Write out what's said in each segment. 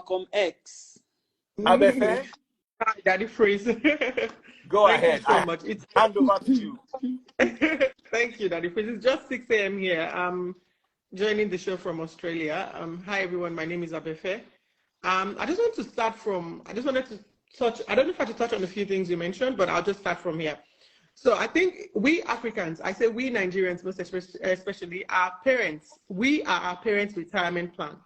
Malcolm X. Abefe? Hi, Daddy Freeze. Go Thank ahead. you so much. It's Hand over to you. Thank you, Daddy Freeze. It's just 6 a.m. here. I'm joining the show from Australia. Hi, everyone. My name is Abefe. I just want to start from, I just wanted to touch, I don't know if I have to touch on a few things you mentioned, but I'll just start from here. So I think we Africans, I say we Nigerians most especially, our parents, we are our parents' retirement plan.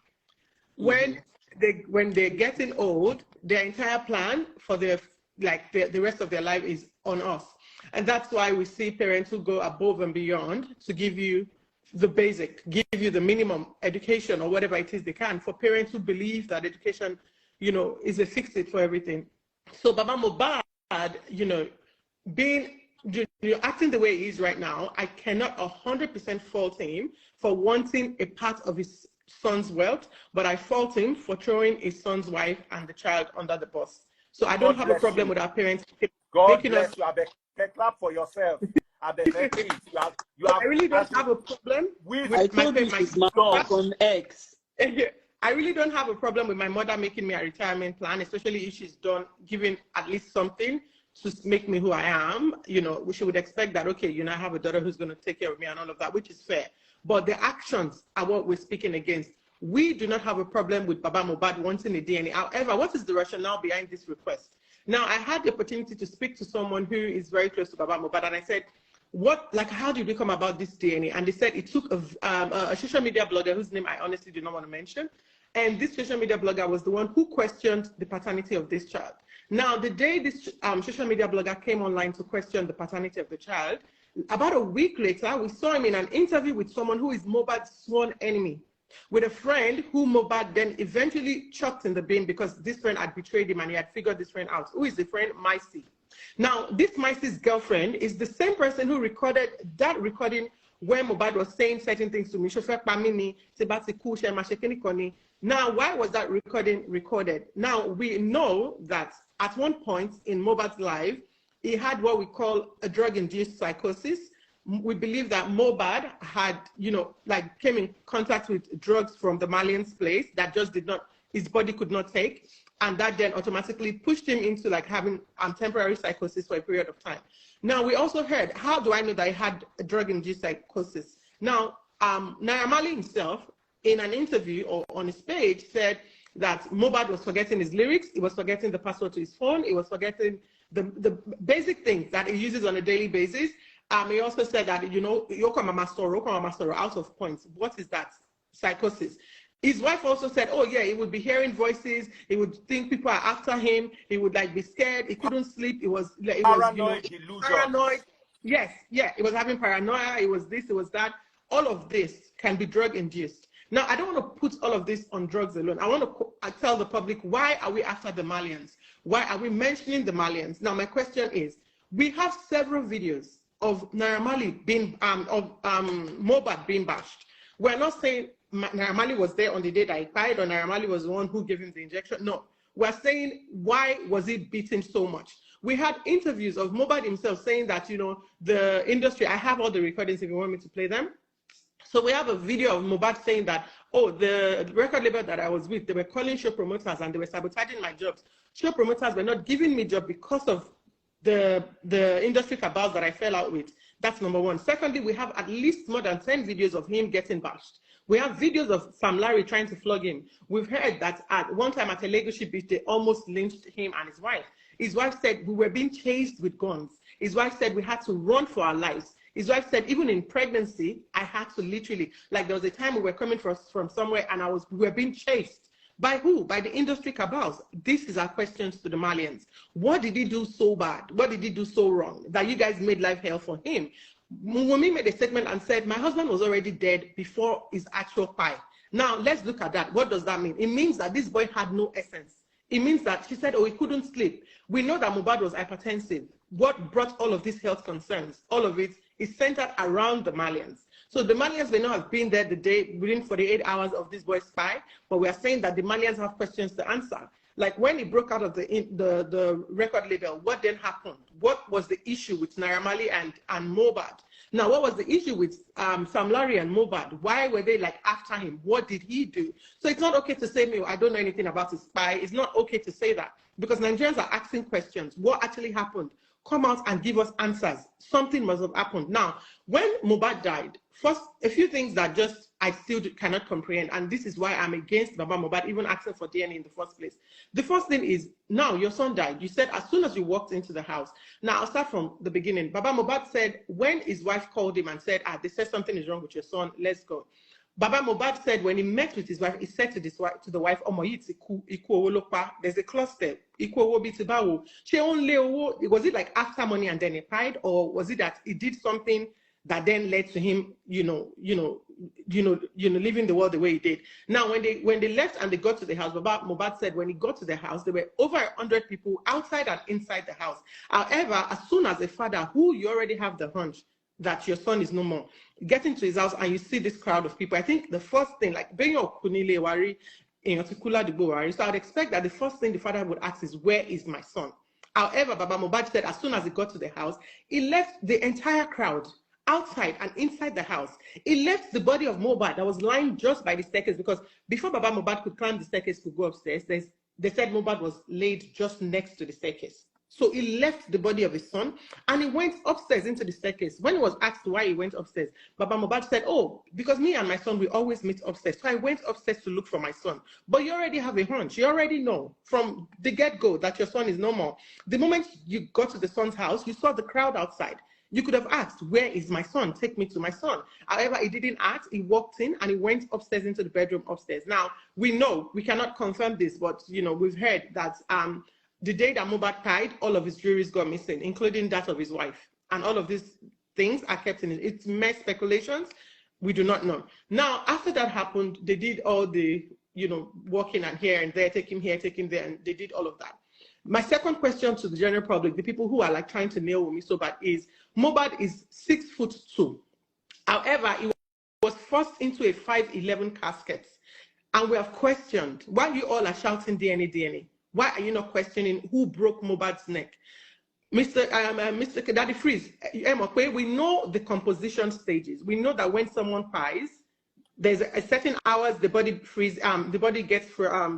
When they're getting old, their entire plan for the rest of their life is on us. And that's why we see parents who go above and beyond to give you the basic, give you the minimum education or whatever it is they can, for parents who believe that education, is a fix-it for everything. So Baba Mohbad, being acting the way he is right now, I cannot 100% fault him for wanting a part of his son's wealth, but I fault him for throwing his son's wife and the child under the bus. So I don't have a problem with our parents. God bless you, Abefe. Clap for yourself. Abefe, please. You have I really don't have a problem with I told you she's Malcolm X. I really don't have a problem with my mother making me a retirement plan, especially if she's done giving at least something to make me who I am. She would expect that, okay, I have a daughter who's going to take care of me and all of that, which is fair. But the actions are what we're speaking against. We do not have a problem with Baba Mohbad wanting a DNA. However, what is the rationale behind this request? Now, I had the opportunity to speak to someone who is very close to Baba Mohbad, and I said, how did we come about this DNA? And they said it took a social media blogger whose name I honestly do not want to mention. And this social media blogger was the one who questioned the paternity of this child. Now, the day this social media blogger came online to question the paternity of the child, about a week later, we saw him in an interview with someone who is Mohbad's sworn enemy, with a friend who Mohbad then eventually chucked in the bin because this friend had betrayed him and he had figured this friend out. Who is the friend? Micey. Now, this Micey's girlfriend is the same person who recorded that recording where Mohbad was saying certain things to me. Now, why was that recording recorded? Now, we know that at one point in Mohbad's life, he had what we call a drug-induced psychosis. We believe that Mohbad had, came in contact with drugs from the Malian's place that just his body could not take. And that then automatically pushed him into having temporary psychosis for a period of time. Now, we also heard, how do I know that he had a drug-induced psychosis? Now, Naira Marley himself, in an interview or on his page, said that Mohbad was forgetting his lyrics, he was forgetting the password to his phone, he was forgetting the basic things that he uses on a daily basis. He also said that, Yoko Mama Soro, out of points. What is that? Psychosis. His wife also said, oh yeah, he would be hearing voices, he would think people are after him, he would be scared, he couldn't sleep, paranoid. Yes, yeah, he was having paranoia, it was this, it was that. All of this can be drug induced. Now, I don't want to put all of this on drugs alone. I want to tell the public, why are we after the Malians? Why are we mentioning the Malians? Now, my question is, we have several videos of Naira Marley being, Mohbad being bashed. We're not saying Naira Marley was there on the day that he died or Naira Marley was the one who gave him the injection. No, we're saying, why was he beaten so much? We had interviews of Mohbad himself saying that, the industry, I have all the recordings if you want me to play them. So we have a video of Mohbad saying that, oh, the record label that I was with, they were calling show promoters and they were sabotaging my jobs. Show promoters were not giving me job because of the industry cabals that I fell out with. That's number one. Secondly, we have at least more than 10 videos of him getting bashed. We have videos of Sam Larry trying to flog him. We've heard that at one time at a Legacy beach, they almost lynched him and his wife. His wife said we were being chased with guns. His wife said we had to run for our lives. His wife said, even in pregnancy, I had to literally, there was a time we were coming from somewhere and we were being chased. By who? By the industry cabals. This is our questions to the Malians. What did he do so bad? What did he do so wrong that you guys made life hell for him? Wummi made a statement and said, my husband was already dead before his actual pie. Now, let's look at that. What does that mean? It means that this boy had no essence. It means that she said, oh, he couldn't sleep. We know that Mohbad was hypertensive. What brought all of these health concerns? All of it is centered around the Malians. So the Malians may not have been there the day within 48 hours of this boy's spy, but we are saying that the Malians have questions to answer. Like when he broke out of the record label, what then happened? What was the issue with Naira Marley and Mohbad? Now, what was the issue with Sam Larry and Mohbad? Why were they like after him? What did he do? So it's not okay to say, "Me, I don't know anything about his spy." It's not okay to say that because Nigerians are asking questions. What actually happened? Come out and give us answers. Something must have happened. Now, when Mohbad died, first, a few things that just I still cannot comprehend, and this is why I'm against Baba Mohbad even asking for DNA in the first place. The first thing is, now your son died. You said as soon as you walked into the house. Now, I'll start from the beginning. Baba Mohbad said when his wife called him and said, they said something is wrong with your son, let's go. Baba Mohbad said when he met with his wife, he said to the wife, there's a clause there. Was it like after money and then he cried, or was it that he did something that then led to him, leaving the world the way he did? Now, when they left and they got to the house, Baba Mohbad said when he got to the house, there were over 100 people outside and inside the house. However, as soon as a father who you already have the hunch that your son is no more, get into his house and you see this crowd of people, I think the first thing, like so I'd expect that the first thing the father would ask is, where is my son? However, Baba Mohbad said as soon as he got to the house, he left the entire crowd outside and inside the house. He left the body of Mohbad that was lying just by the staircase, because before Baba Mohbad could climb the staircase to go upstairs, they said Mohbad was laid just next to the staircase. So he left the body of his son and he went upstairs into the staircase. When he was asked why he went upstairs, Baba Mohbad said, "Oh, because me and my son, we always meet upstairs. So I went upstairs to look for my son." But you already have a hunch. You already know from the get-go that your son is no more. The moment you got to the son's house, you saw the crowd outside. You could have asked, "Where is my son? Take me to my son." However, he didn't ask. He walked in and he went upstairs into the bedroom upstairs. Now, we know, we cannot confirm this, but we've heard that the day that Mohbad died, all of his jewelry got missing, including that of his wife. And all of these things are kept in it. It's mere speculations. We do not know. Now, after that happened, they did all the, walking and here and there, taking here, taking there, and they did all of that. My second question to the general public, the people who are like trying to nail Wummi so bad, is Mohbad is 6'2". However, he was forced into a 5'11" casket. And we have questioned, why you all are shouting DNA, DNA? Why are you not questioning who broke Mohbad's neck? Mr. Daddy Freeze, we know the composition stages. We know that when someone pies, there's a certain hours the body gets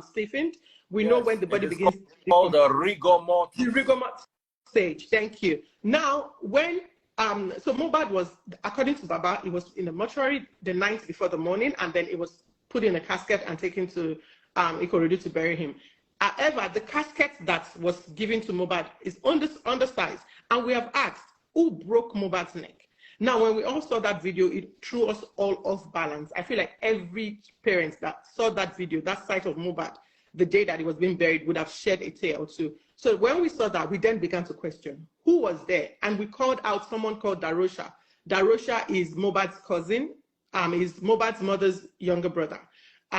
stiffened. We know when the body begins. Called the rigor mortis. The rigor mortis stage. Thank you. Now, when so Mohbad was, according to Baba, he was in the mortuary the night before the morning, and then it was put in a casket and taken to Ikorodu to bury him. However, the casket that was given to Mohbad is undersized, and we have asked who broke Mohbad's neck. Now, when we all saw that video, it threw us all off balance. I feel like every parent that saw that video, that sight of Mohbad, the day that he was being buried, would have shed a tear or two. So when we saw that, we then began to question who was there, and we called out someone called Darosha. Darosha is Mohbad's cousin, is Mohbad's mother's younger brother.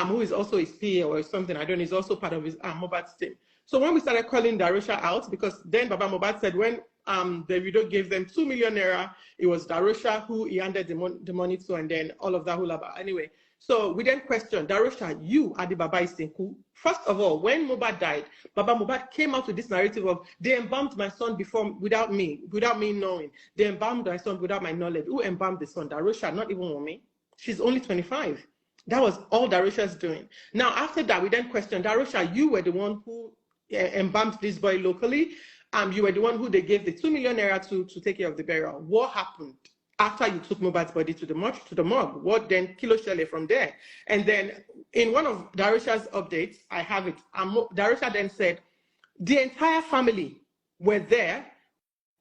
Who is also his PA or something, I don't know, he's also part of his Mohbad's team. So when we started calling Darosha out, because then Baba Mohbad said when the video gave them 2 million naira, it was Darosha who he handed the money to, and then all of that hula. Anyway, so we then questioned, Darosha, you are the Baba Isinku. First of all, when Mohbad died, Baba Mohbad came out with this narrative of, they embalmed my son without me knowing. They embalmed my son without my knowledge. Who embalmed the son? Darosha, not even Wummi. She's only 25. That was all Darosha's doing. Now, after that, we then questioned, Darosha, you were the one who embalmed this boy locally. You were the one who they gave the 2 million naira to take care of the burial. What happened after you took Mohbad's body to the morgue? What then kilo shele from there? And then in one of Darosha's updates, I have it. Darosha then said, the entire family were there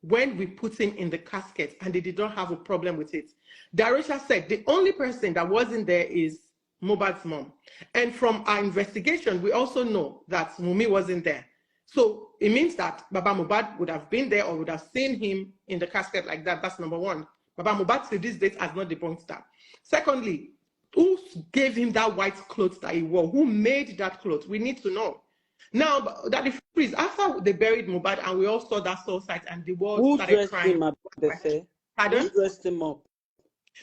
when we put him in the casket, and they did not have a problem with it. Darosha said the only person that wasn't there is Mohbad's mom. And from our investigation, we also know that Wummi wasn't there. So it means that Baba Mohbad would have been there or would have seen him in the casket like that. That's number one. Baba Mohbad to this date has not debunked that. Secondly, who gave him that white clothes that he wore? Who made that clothes? We need to know. Now, that is freeze. After they buried Mohbad and we all saw that soul site and the world started crying. Who dressed him up, they say? Pardon? Who dressed him up?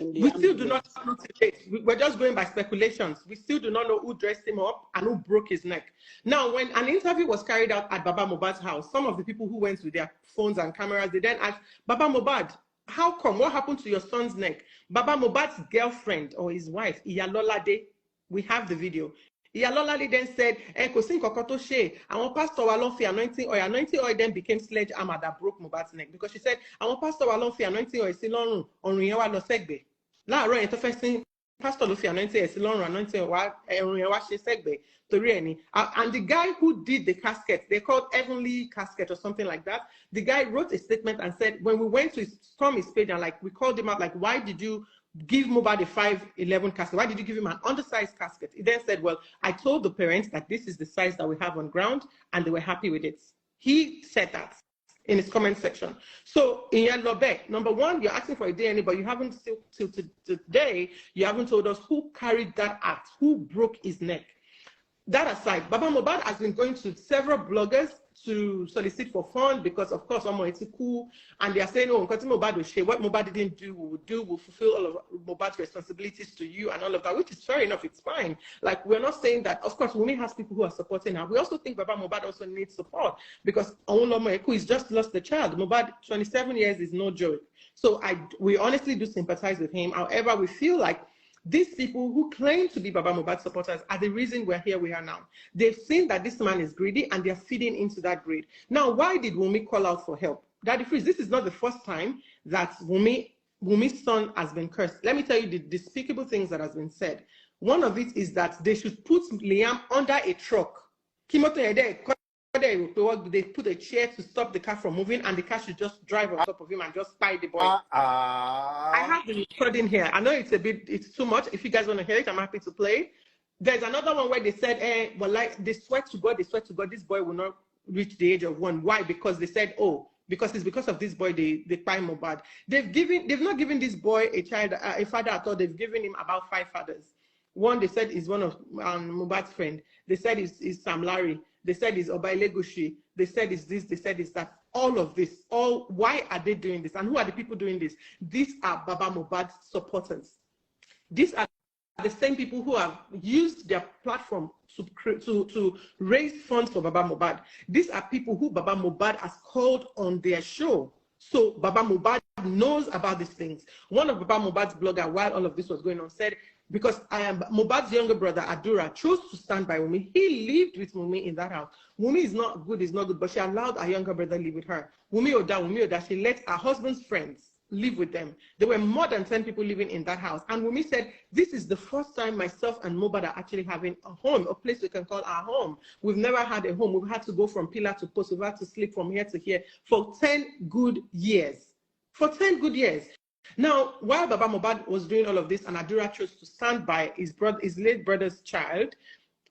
We still do not know to date. We're just going by speculations. We still do not know who dressed him up and who broke his neck. Now, when an interview was carried out at Baba Mohbad's house, some of the people who went with their phones and cameras, they then asked, Baba Mohbad, How come? What happened to your son's neck? Baba Mohbad's girlfriend or his wife, Iyalolade, we have the video. Iyalolade then said, kò sí nǹkan tó ṣe, àwọn pastor wa ló fi anointing oil then became sledgehammer that broke Mohbad's neck, because she said, àwọn pastor wa ló fi anointing oil sí lọ́rùn, ọrùn yẹn wá lọ sẹ́gbẹ̀ẹ́. Láàárọ̀ yẹn tó fẹ́ sin pastor ló fi anointing oil sí lọ́rùn, anointing oil wá ọrùn yẹn wá ṣe sẹ́gbẹ̀ẹ́. And the guy who did the casket, they called Heavenly Casket or something like that. The guy wrote a statement and said, when we went to storm his page and like we called him out, like, why did you give Mohbad a 5'11" casket? Why did you give him an undersized casket? He then said, well, I told the parents that this is the size that we have on ground, and they were happy with it. He said that in his comment section. So in Yalobe, number one, you're asking for a DNA, but you haven't still till today, you haven't told us who carried that act, who broke his neck. That aside, Baba Mohbad has been going to several bloggers to solicit for funds because, of course, it's cool, and they are saying, oh, what Mohbad didn't do, we will do, we'll fulfill all of Mohbad's responsibilities to you and all of that, which is fair enough, it's fine. Like, we're not saying that, of course, Wummi has people who are supporting her. We also think Baba Mohbad also needs support because he's just lost the child. Mohbad, 27 years is no joke. So we honestly do sympathize with him. However, we feel like these people who claim to be Baba Mohbad supporters are the reason we're here we are now. They've seen that this man is greedy and they're feeding into that greed. Now, why did Wummi call out for help? Daddy Freeze, this is not the first time that Wummi's son has been cursed. Let me tell you the despicable things that has been said. One of it is that they should put Liam under a truck. They put a chair to stop the car from moving, and the car should just drive on top of him and just spy the boy. I have the recording here. I know it's too much. If you guys want to hear it, I'm happy to play. There's another one where they said, well, like, they swear to God, this boy will not reach the age of 1. Why? Because they said, oh, because it's because of this boy they buy Mohbad. They've not given this boy a father at all. They've given him about 5 fathers. One, they said, is one of Mohbad's friend. They said is Sam Larry. They said it's Oba Elegushi. They said it's this. They said it's that. All of this. Why are they doing this? And who are the people doing this? These are Baba Mohbad supporters. These are the same people who have used their platform to raise funds for Baba Mohbad. These are people who Baba Mohbad has called on their show. So Baba Mohbad knows about these things. One of Baba Mohbad's blogger, while all of this was going on, said, because Mohbad's younger brother, Adura, chose to stand by Wummi. He lived with Wummi in that house. Wummi is not good, but she allowed her younger brother live with her. Wummi Oda, she let her husband's friends live with them. There were more than 10 people living in that house. And Wummi said, this is the first time myself and Mohbad are actually having a home, a place we can call our home. We've never had a home. We've had to go from pillar to post. We've had to sleep from here to here for 10 good years. For 10 good years. Now, while Baba Mohbad was doing all of this and Adura chose to stand by his late brother's child,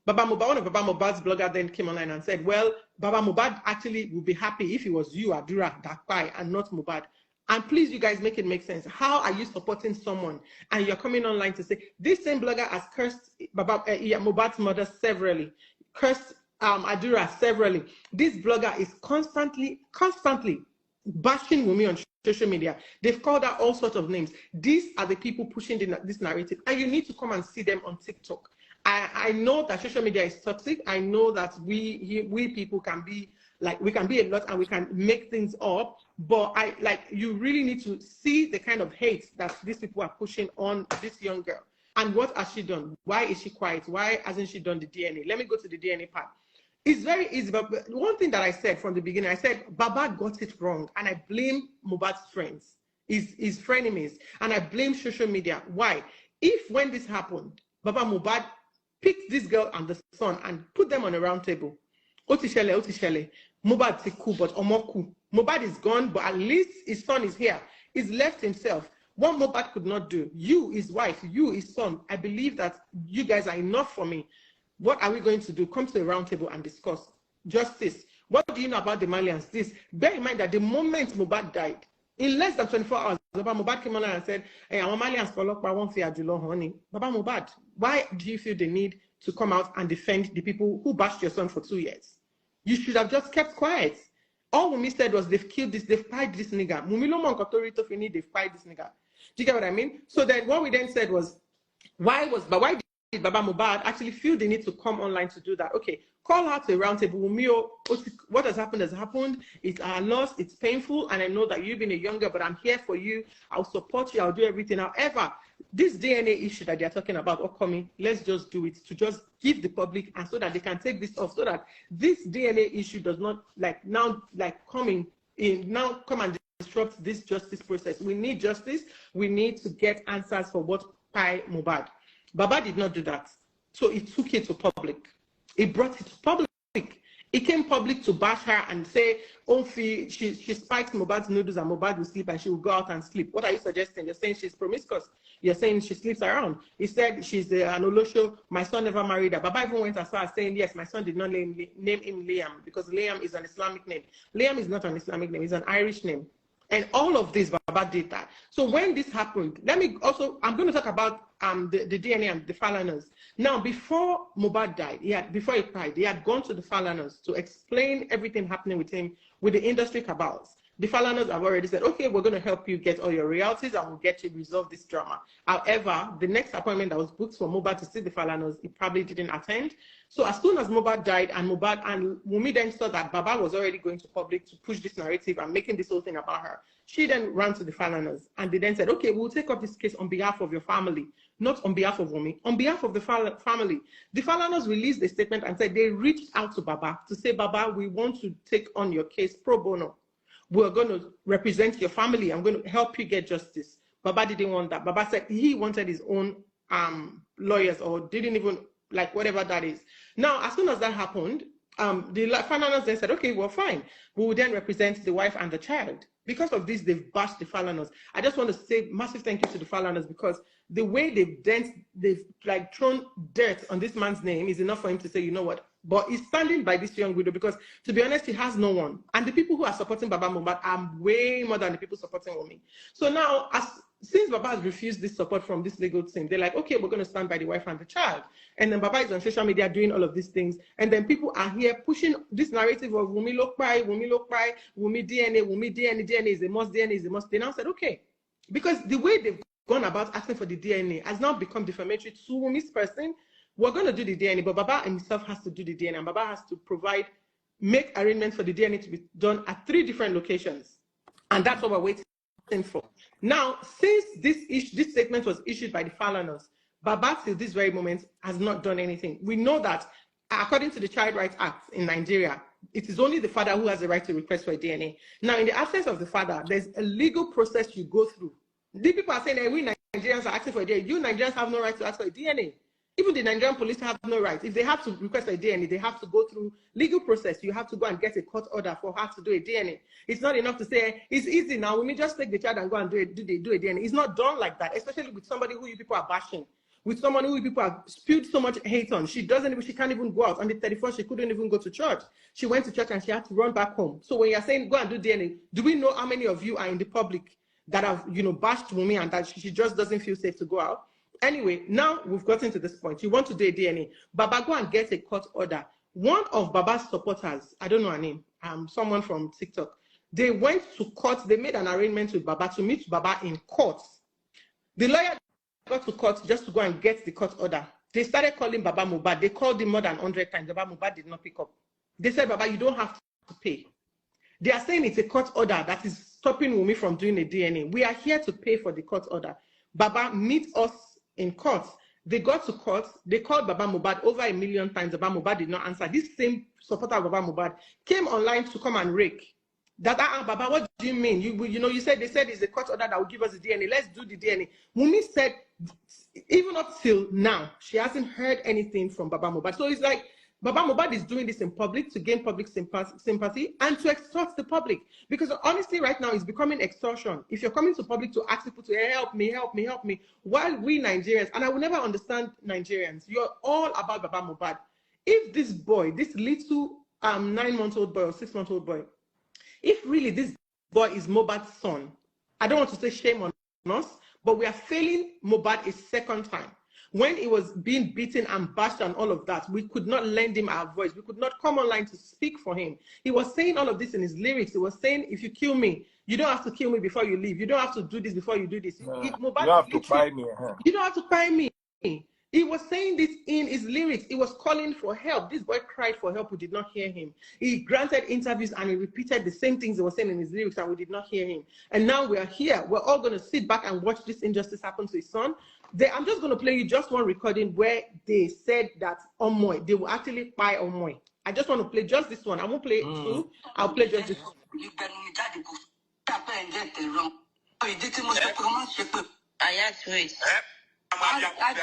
one of Baba Mohbad's blogger then came online and said, well, Baba Mohbad actually would be happy if it was you, Adura, Dakpai, and not Mohbad. And please, you guys, make it make sense. How are you supporting someone and you're coming online to say, this same blogger has cursed Mohbad's mother severally, cursed Adura severally. This blogger is constantly bashing Wummi on social media. They've called out all sorts of names. These are the people pushing this narrative, and you need to come and see them on TikTok. I know that social media is toxic. I know that we people can be like, we can be a lot and we can make things up, but you really need to see the kind of hate that these people are pushing on this young girl. And what has she done? Why is she quiet? Why hasn't she done the DNA? Let me go to the DNA part. It's very easy, but one thing that I said from the beginning, I said Baba got it wrong, and I blame Mohbad's friends, his frenemies, and I blame social media. Why? If when this happened, Baba Mohbad picked this girl and the son and put them on a round table, Otishele, Mohbad is cool, but Omoku. Mohbad is gone, but at least his son is here. He's left himself. What Mohbad could not do, you, his wife, you, his son, I believe that you guys are enough for me. What are we going to do? Come to the round table and discuss justice. What do you know about the Malians? This. Bear in mind that the moment Mohbad died, in less than 24 hours, Baba Mohbad came on and said, hey, our Malians won't fear Julo, honey. Baba Mohbad, why do you feel the need to come out and defend the people who bashed your son for 2 years? You should have just kept quiet. All Wummi said was, they've killed this, they've pied this nigga. They've pied this nigga. Do you get what I mean? So then what we then said was, why did Baba Mohbad actually feel the need to come online to do that? Okay, Call her to a round table. What has happened. It's our loss. It's painful. And I know that you've been a young girl, but I'm here for you. I'll support you. I'll do everything. However, this DNA issue that they're talking about upcoming, let's just do it to just give the public, and so that they can take this off, so that this DNA issue does not come and disrupt this justice process. We need justice. We need to get answers for what Pai Mohbad. Baba did not do that. So he took it to public. He brought it to public. He came public to bash her and say, oh, she spikes Mohbad's noodles and Mohbad will sleep and she will go out and sleep. What are you suggesting? You're saying she's promiscuous. You're saying she sleeps around. He said she's an Olosho. My son never married her. Baba even went as far as saying, yes, my son did not name him Liam, because Liam is an Islamic name. Liam is not an Islamic name. It's an Irish name. And all of this, Baba did that. So when this happened, I'm going to talk about the DNA and the Falanas. Now, before Mohbad died, before he died, he had gone to the Falanas to explain everything happening with him, with the industry cabals. The Falanas have already said, okay, we're going to help you get all your royalties and we'll get you resolve this drama. However, the next appointment that was booked for Mohbad to see the Falanas, he probably didn't attend. So as soon as Mohbad died and Wummi then saw that Baba was already going to public to push this narrative and making this whole thing about her, she then ran to the Falanas and they then said, okay, we'll take up this case on behalf of your family, not on behalf of Wummi, on behalf of the family. The Falanas released a statement and said they reached out to Baba to say, Baba, we want to take on your case pro bono. We're going to represent your family. I'm going to help you get justice. Baba didn't want that. Baba said he wanted his own lawyers, or didn't even like whatever that is. Now, as soon as that happened, the Falanas then said, okay, well, fine. We will then represent the wife and the child. Because of this, they've bashed the Falanas. I just want to say massive thank you to the Falanas, because the way they've like thrown dirt on this man's name is enough for him to say, you know what? But he's standing by this young widow because, to be honest, he has no one. And the people who are supporting Baba Mohbad are way more than the people supporting Wummi. So now, since Baba has refused this support from this legal team, they're like, okay, we're going to stand by the wife and the child. And then Baba is on social media doing all of these things. And then people are here pushing this narrative of Wummi Lokpai, Wummi Lokpai, Wummi DNA is a must, DNA is a must. They now said, okay, because the way they've gone about asking for the DNA has now become defamatory to Wummi's person. We're going to do the DNA, but Baba himself has to do the DNA, and Baba has to make arrangements for the DNA to be done at 3 different locations. And that's what we're waiting for. Now, since this statement was issued by the Falanas, Baba, till this very moment, has not done anything. We know that, according to the Child Rights Act in Nigeria, it is only the father who has the right to request for a DNA. Now, in the absence of the father, there's a legal process you go through. The people are saying that we Nigerians are asking for a DNA. You Nigerians have no right to ask for a DNA. Even the Nigerian police have no right. If they have to request a DNA, they have to go through legal process. You have to go and get a court order for her to do a DNA. It's not enough to say, it's easy now. We may just take the child and go and do a DNA. It's not done like that, especially with somebody who you people are bashing, with someone who you people have spewed so much hate on. She can't even go out. On the 31st, she couldn't even go to church. She went to church and she had to run back home. So when you're saying go and do DNA, do we know how many of you are in the public that have, bashed Wummi and that she just doesn't feel safe to go out? Anyway, now we've gotten to this point. You want to do a DNA. Baba, go and get a court order. One of Baba's supporters, I don't know her name, someone from TikTok, they went to court. They made an arrangement with Baba to meet Baba in court. The lawyer got to court just to go and get the court order. They started calling Baba Mohbad. They called him more than 100 times. Baba Mohbad did not pick up. They said, Baba, you don't have to pay. They are saying it's a court order that is stopping Wummi from doing a DNA. We are here to pay for the court order. Baba, meet us in court. They got to court. They called Baba Mohbad over 1 million times. Baba Mohbad did not answer. This same supporter of Baba Mohbad came online to come and rake. That, Baba, what do you mean? You said, they said it's a court order that will give us the DNA. Let's do the DNA. Wummi said, even up till now, she hasn't heard anything from Baba Mohbad. So it's like, Baba Mohbad is doing this in public to gain public sympathy and to extort the public. Because honestly, right now, it's becoming extortion. If you're coming to public to ask people to help me, while we Nigerians, and I will never understand Nigerians, you're all about Baba Mohbad. If this boy, this little 9-month-old boy or 6-month-old boy, if really this boy is Mohbad's son, I don't want to say shame on us, but we are failing Mohbad a second time. When he was being beaten and bashed and all of that, we could not lend him our voice. We could not come online to speak for him. He was saying all of this in his lyrics. He was saying, if you kill me, you don't have to kill me before you leave. You don't have to do this before you do this. You don't have to cry me. You don't have to cry me. He was saying this in his lyrics. He was calling for help. This boy cried for help. We did not hear him. He granted interviews and he repeated the same things he was saying in his lyrics, and we did not hear him. And now we are here. We're all going to sit back and watch this injustice happen to his son. I'm just going to play you just one recording where they said that Omoy, they will actually buy Omoy. I just want to play just this one. I won't play two. I'll play just this one. I asked wait. I asked wait.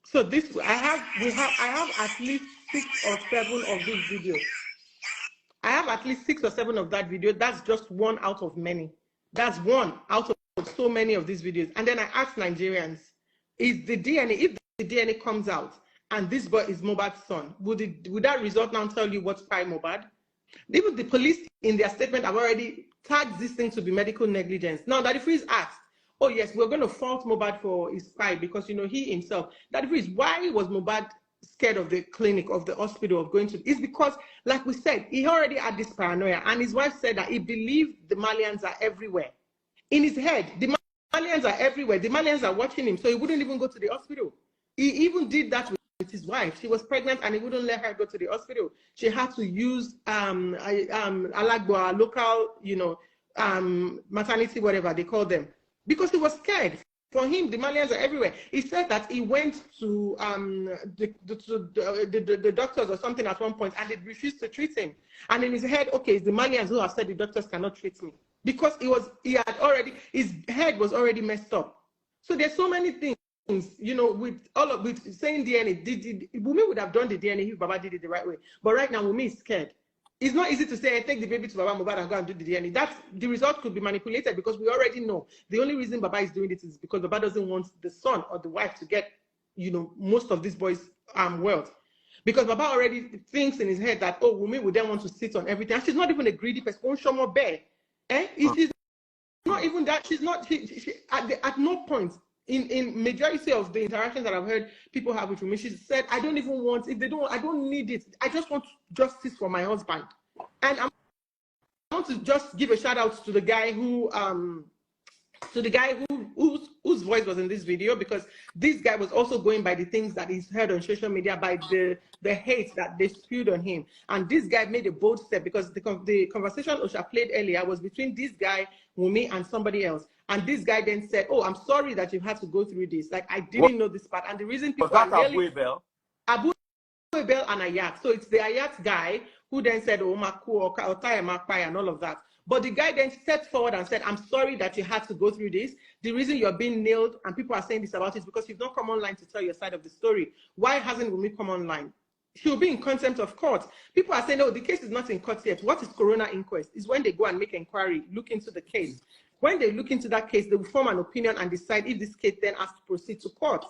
So this I have at least 6 or 7 of these videos. I have at least 6 or 7 of that video. That's just one out of many. That's one out of so many of these videos. And then I asked Nigerians, is the DNA, if the DNA comes out and this boy is Mohbad's son, would that result now tell you what's by Mohbad? Even the police in their statement have already tagged this thing to be medical negligence. Now that if he's asked, oh yes, we're going to fault Mohbad for his spy because, you know, he himself, that if he's, why was Mohbad scared of the clinic, of the hospital, of going to, it's because, like we said, he already had this paranoia, and his wife said that he believed the Malians are everywhere. In his head, the Malians are everywhere. The Malians are watching him, so he wouldn't even go to the hospital. He even did that with his wife. She was pregnant, and he wouldn't let her go to the hospital. She had to use Alagboa, local, you know, maternity, whatever they call them, because he was scared. For him, the Malians are everywhere. He said that he went to the doctors or something at one point, and they refused to treat him. And in his head, okay, it's the Malians who have said the doctors cannot treat me, because his head was already messed up. So there's so many things, you know, with saying DNA. Wummi would have done the DNA if Baba did it the right way. But right now, Wummi is scared. It's not easy to say, take the baby to Baba Mohbad and go and do the DNA. The result could be manipulated, because we already know. The only reason Baba is doing it is because Baba doesn't want the son or the wife to get, you know, most of this boy's wealth. Because Baba already thinks in his head that, oh, Wummi would then want to sit on everything. And she's not even a greedy person. She's not even that. She's not, at no point, in majority of the interactions that I've heard people have with me, she said, I don't even want, if they don't, I don't need it. I just want justice for my husband. And I want to just give a shout out to the guy whose voice was in this video, because this guy was also going by the things that he's heard on social media, by the hate that they spewed on him. And this guy made a bold step, because the conversation Osha played earlier was between this guy, Wummi, and somebody else. And this guy then said, oh, I'm sorry that you've had to go through this. Like, I didn't know this part. And the reason people are really... Abu Ebel and Ayat. So it's the Ayat guy who then said, oh, Maku, or Otaya Makpai, and all of that. But the guy then stepped forward and said, I'm sorry that you had to go through this. The reason you're being nailed, and people are saying this about it, is because you've not come online to tell your side of the story. Why hasn't Wummi come online? She'll be in contempt of court. People are saying, no, the case is not in court yet. What is Corona inquest? Is when they go and make inquiry, look into the case. When they look into that case, they will form an opinion and decide if this case then has to proceed to court.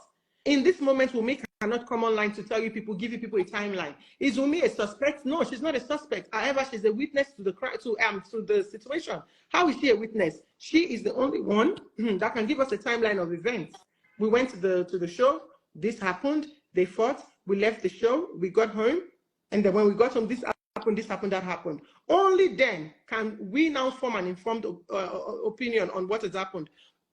In this moment, Wummi cannot come online to tell you people, give you people a timeline. Is Wummi a suspect? No, she's not a suspect. However, she's a witness to the situation. How is she a witness? She is the only one that can give us a timeline of events. We went to the show. This happened. They fought. We left the show. We got home, and then when we got home, this happened, that happened. Only then can we now form an informed opinion on what has happened.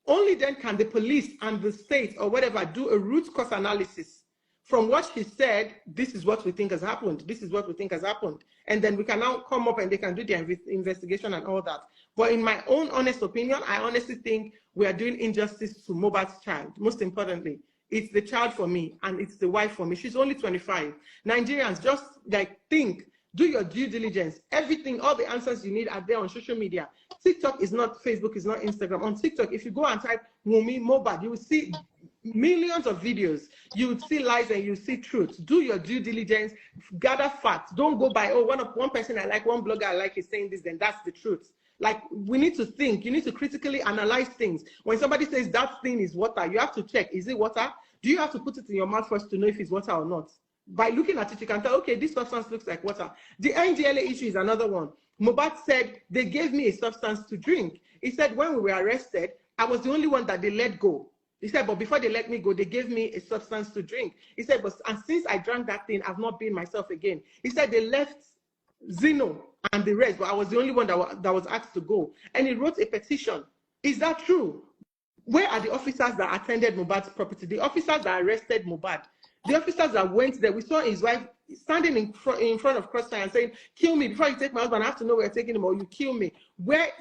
Only then can the police and the state or whatever do a root cause analysis. From what she said, this is what we think has happened. This is what we think has happened. And then we can now come up and they can do their investigation and all that. But in my own honest opinion, I honestly think we are doing injustice to Mohbad's child. Most importantly, it's the child for me and it's the wife for me. She's only 25. Nigerians, just like think. Do your due diligence. Everything, all the answers you need are there on social media. TikTok is not Facebook, is not Instagram. On TikTok, if you go and type Wummi Mohbad, you will see millions of videos. You would see lies and you see truth. Do your due diligence. Gather facts. Don't go by, oh, one person I like, one blogger I like is saying this, then that's the truth. Like, we need to think. You need to critically analyze things. When somebody says that thing is water, you have to check, is it water? Do you have to put it in your mouth first to know if it's water or not? By looking at it, you can tell, okay, this substance looks like water. The NDLA issue is another one. Mohbad said they gave me a substance to drink. He said when we were arrested, I was the only one that they let go. He said, but before they let me go, they gave me a substance to drink. He said, but and since I drank that thing, I've not been myself again. He said they left Zeno and the rest, but I was the only one that was asked to go. And he wrote a petition. Is that true? Where are the officers that attended Mohbad's property? The officers that arrested Mohbad? The officers that went there, we saw his wife standing in front of Crossfire and saying, kill me before you take my husband. I have to know where you're taking him or you kill me. Where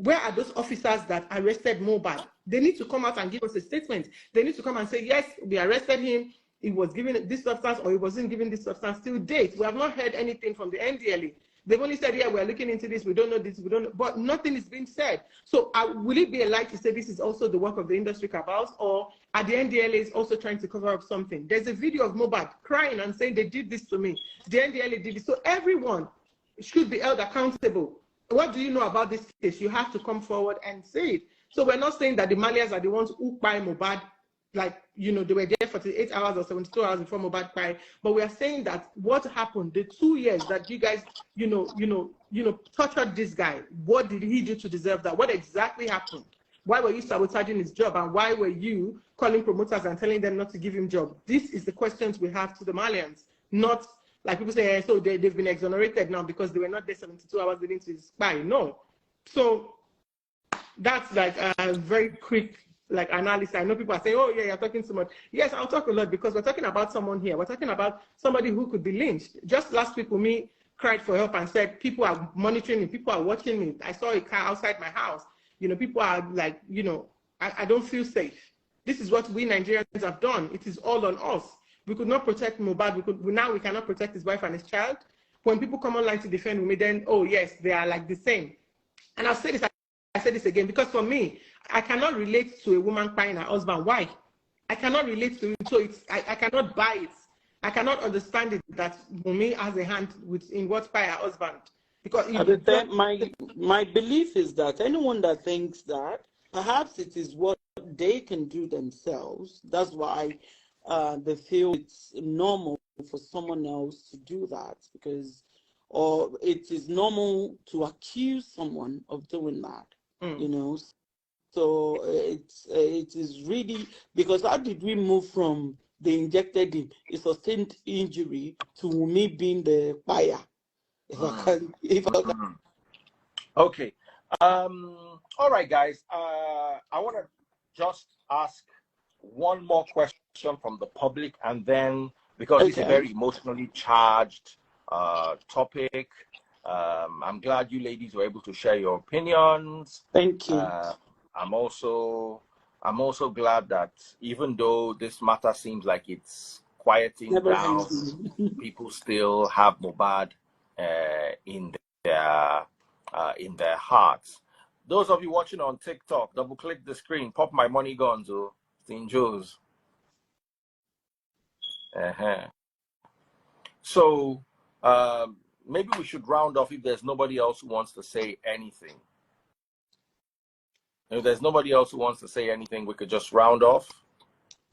are those officers that arrested Mohbad? They need to come out and give us a statement. They need to come and say, yes, we arrested him. He was given this substance or he wasn't given this substance. Till date, we have not heard anything from the NDLA. They've only said, yeah, we're looking into this. We don't know this. We don't know. But nothing is being said. So will it be a lie to say this is also the work of the industry cabals, or are the NDLAs also trying to cover up something? There's a video of Mohbad crying and saying they did this to me. The NDLA did this. So everyone should be held accountable. What do you know about this case? You have to come forward and say it. So we're not saying that the Malians are the ones who buy Mohbad, like, you know, they were there for 48 hours or 72 hours before Mohbad cried. But we are saying that what happened, the 2 years that you guys, tortured this guy, what did he do to deserve that? What exactly happened? Why were you sabotaging his job? And why were you calling promoters and telling them not to give him job? This is the questions we have to the Malians, not like people say, so they've been exonerated now because they were not there 72 hours leading to his spy. No. So that's like a very quick analysis. I know people are saying, oh yeah, you're talking too much. Yes, I'll talk a lot because we're talking about someone here. We're talking about somebody who could be lynched. Just last week, Wummi cried for help and said, people are monitoring me, people are watching me. I saw a car outside my house. You know, people are like, I don't feel safe. This is what we Nigerians have done. It is all on us. We could not protect Mohbad. Now we cannot protect his wife and his child. When people come online to defend Wummi, then, oh yes, they are like the same. And I'll say this, I say this again, because for me, I cannot relate to a woman crying her husband. Why? I cannot relate to it, so I cannot buy it. I cannot understand it that Wummi has a hand in what cry her husband. Because my belief is that anyone that thinks that, perhaps it is what they can do themselves. That's why they feel it's normal for someone else to do that, because, or it is normal to accuse someone of doing that, So it is really, because how did we move from they injected him, a sustained injury, to me being the buyer? If I can. Okay. All right, guys. I want to just ask one more question from the public, and then, because it's a very emotionally charged topic, I'm glad you ladies were able to share your opinions. Thank you. I'm also glad that even though this matter seems like it's quieting down, people still have Mohbad in their hearts. Those of you watching on TikTok, double click the screen, pop my money guns, or St. Joe's. So maybe we should round off if there's nobody else who wants to say anything. If there's nobody else who wants to say anything, we could just round off.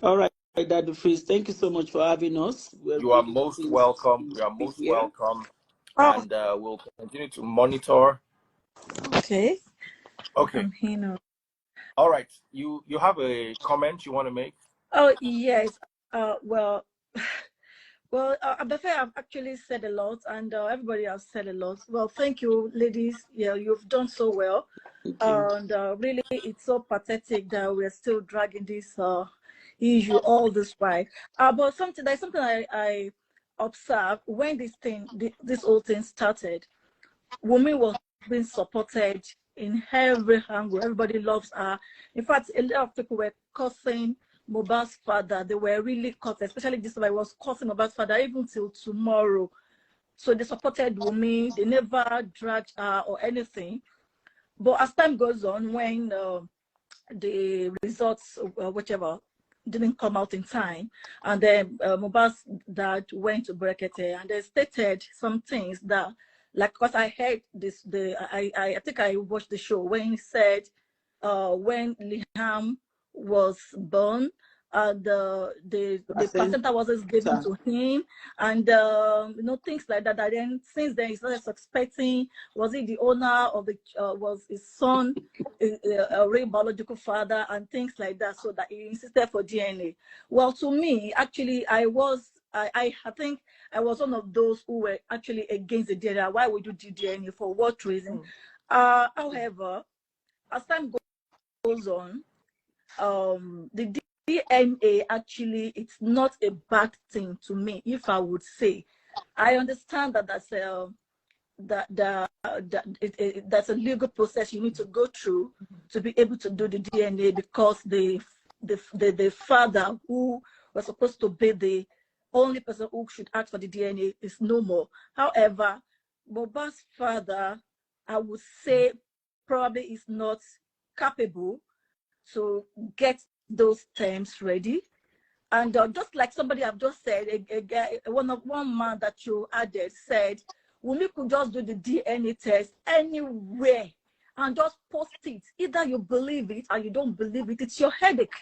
All right, Dad Freeze, thank you so much for having us. You are most welcome. You are most welcome. And we'll continue to monitor. Okay. Okay. I'm here now. All right. You have a comment you want to make? Oh yes. Well, Abefe, I've actually said a lot, and everybody has said a lot. Well, thank you, ladies. Yeah, you've done so well. And really, it's so pathetic that we're still dragging this issue all this way. But there's something I observed when this whole thing started. Wummi was being supported in every angle. Everybody loves her. In fact, a lot of people were cursing Mohbad's father. They were really cursing, especially this guy was cursing Mohbad's father even till tomorrow. So they supported Wummi. They never dragged her or anything. But as time goes on, when the results, whichever, didn't come out in time, and then Mohbad's dad went to Brekete, and they stated some things that, like, because I heard this, I think I watched the show when he said when Liam was born, the placenta wasn't given to him, and things like that. And then since then he started suspecting, was he the owner of the was his son a real biological father, and things like that, so that he insisted for DNA. Well, to me, actually, I think I was one of those who were actually against the DNA. Why would you do DNA? For what reason? However, as time goes on, the DNA actually, it's not a bad thing to me, if I would say. I understand that that's a legal process you need to go through to be able to do the DNA, because the father who was supposed to be the only person who should ask for the DNA is no more. However, Mohbad's father, I would say, probably is not capable to get those terms ready. And just like somebody have just said, one man that you added said, Wummi could just do the DNA test anywhere and just post it. Either you believe it or you don't believe it. It's your headache.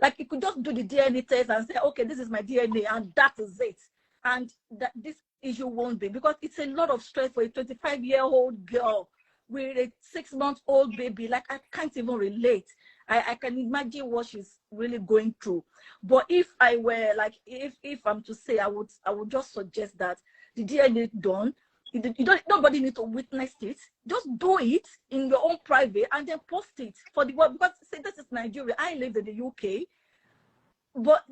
Like, you could just do the DNA test and say, okay, this is my DNA, and that is it. And that this issue won't be, because it's a lot of stress for a 25-year-old girl with a 6-month-old baby. Like, I can't even relate. I can imagine what she's really going through. But if I were like, if I'm to say, I would just suggest that the DNA done. Nobody need to witness it. Just do it in your own private and then post it for the world. Because say this is Nigeria. I live in the UK, but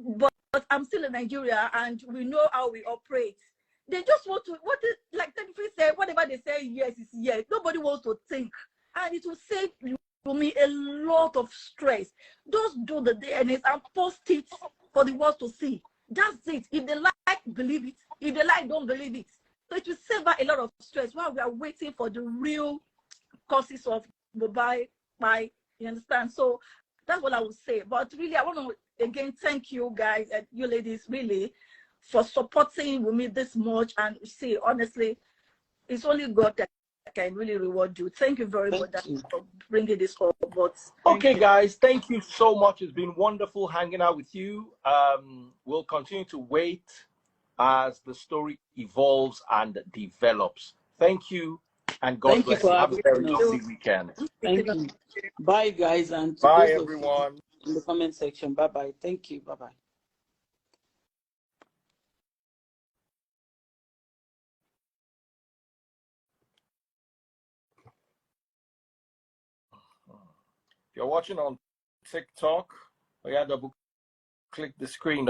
I'm still in Nigeria, and we know how we operate. They just want to like Tenfree said, whatever they say yes is yes. Nobody wants to think, and it will save you me a lot of stress. Just do the DNA and post it for the world to see. That's it. If they like, believe it. If they like, don't believe it. So it will save her a lot of stress while we are waiting for the real causes of mobile. You understand? So that's what I would say. But really, I want to again thank you guys and you ladies really for supporting Wummi this much. And see, honestly, it's only God that can really reward you. Thank you very much for bringing this up. But okay, guys, thank you so much. It's been wonderful hanging out with you. We'll continue to wait as the story evolves and develops. Thank you, and God bless you. Have a very lovely weekend. Thank you. Bye, guys, and to bye, those everyone. In the comment section. Bye-bye. Thank you. Bye-bye. If you're watching on TikTok, double click the screen.